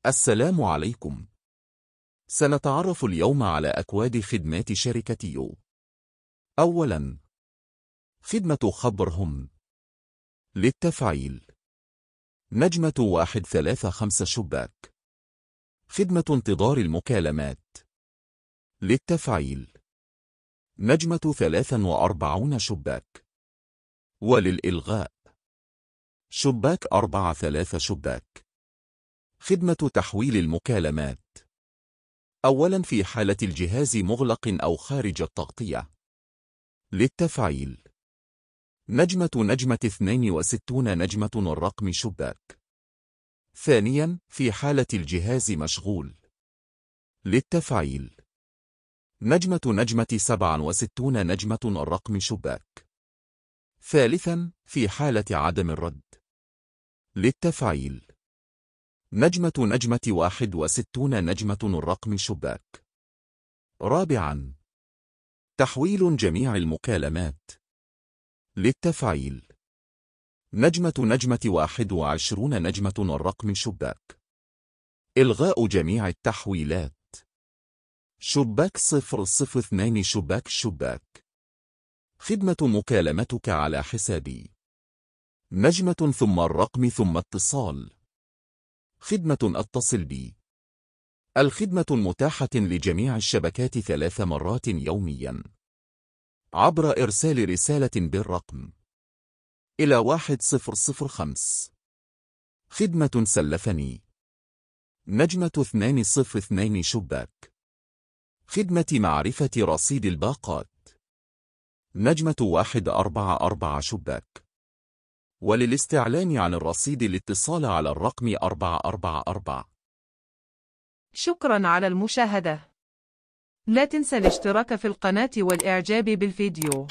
السلام عليكم. سنتعرف اليوم على أكواد خدمات شركة يو. أولاً، خدمة خبرهم للتفعيل. نجمة 135 شباك. خدمة انتظار المكالمات للتفعيل. نجمة 43 شباك. وللإلغاء شباك 43 شباك. خدمة تحويل المكالمات. أولاً، في حالة الجهاز مغلق أو خارج التغطية للتفعيل. نجمة 62 نجمة الرقم شباك. ثانياً، في حالة الجهاز مشغول للتفعيل. نجمة 67 نجمة الرقم شباك. ثالثاً، في حالة عدم الرد للتفعيل. نجمة 61 نجمة الرقم شباك. رابعاً، تحويل جميع المكالمات للتفعيل. نجمة 21 نجمة الرقم شباك. إلغاء جميع التحويلات. شباك 002 شباك. خدمة مكالمتك على حسابي. نجمة ثم الرقم ثم اتصال. خدمة اتصل بي. الخدمة متاحة لجميع الشبكات 3 مرات يومياً عبر إرسال رسالة بالرقم إلى 1005. خدمة سلفني. نجمة 202 شباك. خدمة معرفة رصيد الباقات. نجمة 144 شباك. وللاستعلان عن الرصيد الاتصال على الرقم 444. شكراً على المشاهدة. لا تنسى الاشتراك في القناة والإعجاب بالفيديو.